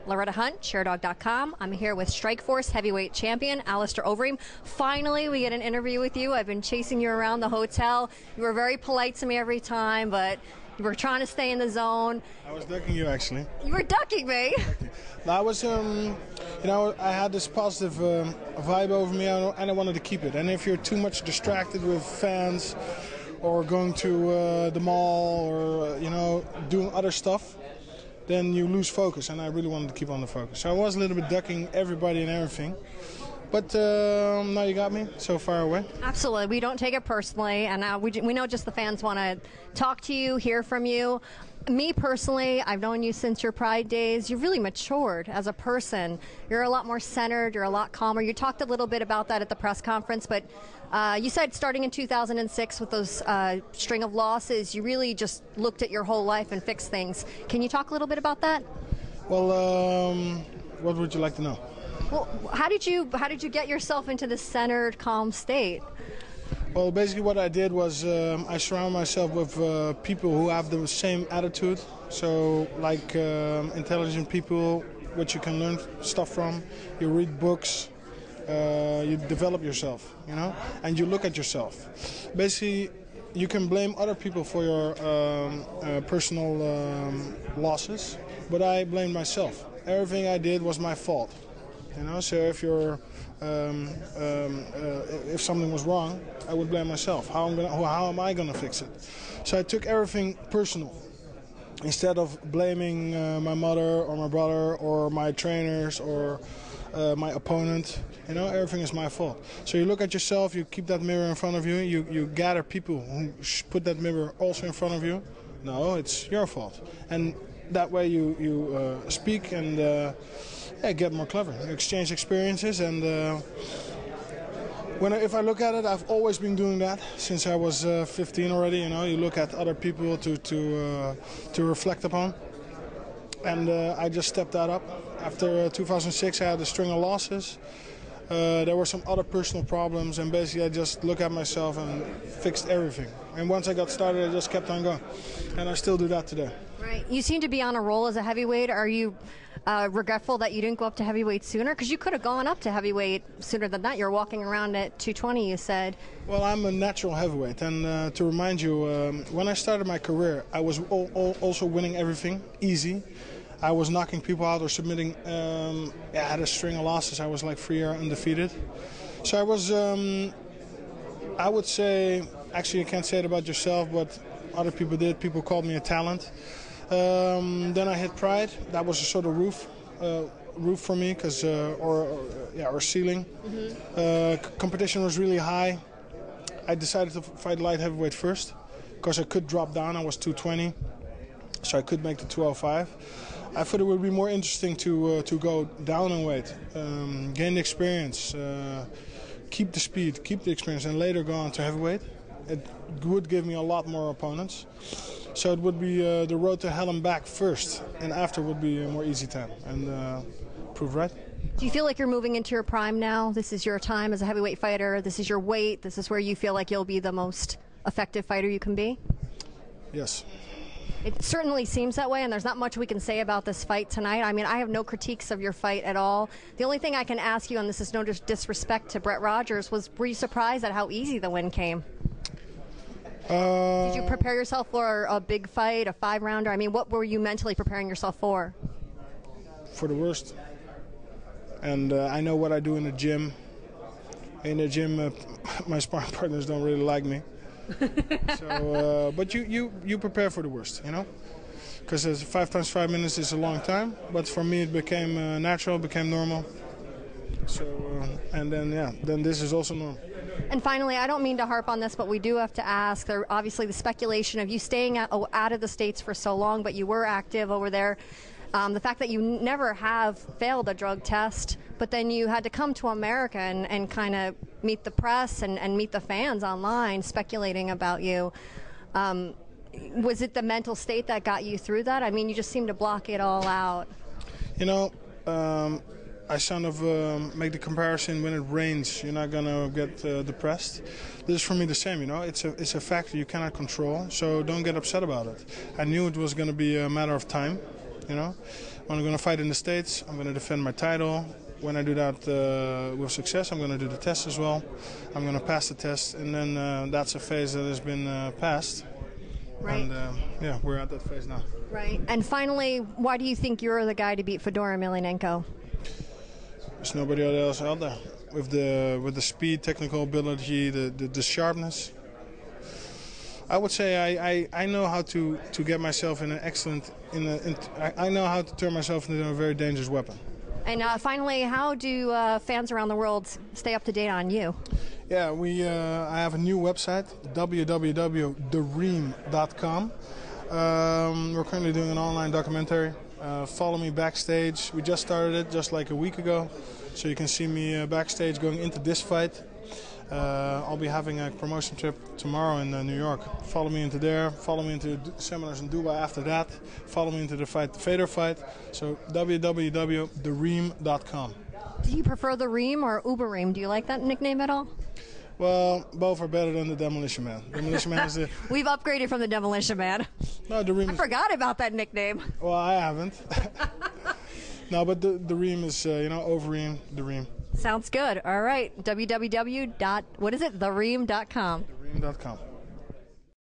Loretta Hunt, Sherdog.com. I'm here with Strikeforce heavyweight champion Alistair Overeem. Finally, we get an interview with you. I've been chasing you around the hotel. You were very polite to me every time, but you were trying to stay in the zone. I was ducking you, actually. You were ducking me. I was, I had this positive vibe over me, and I wanted to keep it. And if you're too much distracted with fans, or going to the mall, or doing other stuff, then you lose focus. And I really wanted to keep on the focus. So I was a little bit ducking everybody and everything. But now you got me so far away. Absolutely. We don't take it personally. And we know just the fans want to talk to you, hear from you. Me personally, I've known you since your Pride days. You've really matured as a person. You're a lot more centered. You're a lot calmer. You talked a little bit about that at the press conference, but you said starting in 2006 with those string of losses, you really just looked at your whole life and fixed things. Can you talk a little bit about that? Well, what would you like to know? Well, how did you get yourself into this centered, calm state? Well, basically what I did was I surround myself with people who have the same attitude. So, like intelligent people, which you can learn stuff from. You read books, you develop yourself, and you look at yourself. Basically, you can blame other people for your personal losses, but I blamed myself. Everything I did was my fault. So if you're if something was wrong, I would blame myself. How am I gonna fix it? So I took everything personal. Instead of blaming my mother or my brother or my trainers or my opponent, everything is my fault. So you look at yourself, you keep that mirror in front of you, you gather people who put that mirror also in front of you. No, it's your fault. And that way you speak and get more clever. You exchange experiences, and if I look at it, I've always been doing that since I was 15 already. You look at other people to reflect upon, and I just stepped that up. After 2006, I had a string of losses. There were some other personal problems, and basically I just looked at myself and fixed everything. And once I got started, I just kept on going, and I still do that today. Right. You seem to be on a roll as a heavyweight. Are you regretful that you didn't go up to heavyweight sooner? Because you could have gone up to heavyweight sooner than that. You're walking around at 220, you said. Well, I'm a natural heavyweight. And to remind you, when I started my career, I was also winning everything, easy. I was knocking people out or submitting. I had a string of losses. I was like 3 years undefeated. So I was, I would say, actually you can't say it about yourself, but other people did. People called me a talent. Then I hit Pride. That was a sort of roof for me, because or ceiling. Mm-hmm. Competition was really high. I decided to fight light heavyweight first, because I could drop down. I was 220, so I could make the 205. I thought it would be more interesting to go down in weight, gain the experience, keep the speed, keep the experience, and later go on to heavyweight. It would give me a lot more opponents. So it would be the road to hell and back first, and after would be a more easy time, and prove right. Do you feel like you're moving into your prime now? This is your time as a heavyweight fighter. This is your weight. This is where you feel like you'll be the most effective fighter you can be? Yes. It certainly seems that way, and there's not much we can say about this fight tonight. I mean, I have no critiques of your fight at all. The only thing I can ask you, and this is no disrespect to Brett Rogers, was were you surprised at how easy the win came? Did you prepare yourself for a big fight, a 5-rounder? I mean, what were you mentally preparing yourself for? For the worst. And I know what I do in the gym. In the gym, my sparring partners don't really like me. So, but you prepare for the worst, because 5 times 5 minutes is a long time. But for me, it became natural, became normal. So, and then this is also normal. And finally, I don't mean to harp on this, but we do have to ask, obviously the speculation of you staying out of the States for so long, but you were active over there. The fact that you never have failed a drug test, but then you had to come to America and kind of meet the press and meet the fans online speculating about you. Was it the mental state that got you through that? I mean, you just seem to block it all out. I kind of make the comparison: when it rains, you're not gonna get depressed. This is for me the same, It's a factor you cannot control, so don't get upset about it. I knew it was gonna be a matter of time, When I'm going to fight in the States, I'm going to defend my title. When I do that with success, I'm going to do the test as well. I'm going to pass the test, and then that's a phase that has been passed. Right. And yeah, we're at that phase now. Right. And finally, why do you think you're the guy to beat Fedor Emelianenko? There's nobody else out there with the speed, technical ability, the sharpness. I would say I know how to get myself in an excellent. I know how to turn myself into a very dangerous weapon. And finally, how do fans around the world stay up to date on you? Yeah, I have a new website, www.Overeem.com. We're currently doing an online documentary. Follow me backstage. We just started it just like a week ago, so you can see me backstage going into this fight. I'll be having a promotion trip tomorrow in New York. Follow me into there. Follow me into seminars in Dubai after that. Follow me into the Fedor fight. So www.Overeem.com. Do you prefer the Reem or Overeem? Do you like that nickname at all? Well, both are better than the Demolition Man. Demolition Man is the... We've upgraded from the Demolition Man. No, the Reem. I forgot about that nickname. Well, I haven't. No, but the Reem is, Overeem, the Reem. Sounds good. All right. www.Thereem.com. Thereem.com.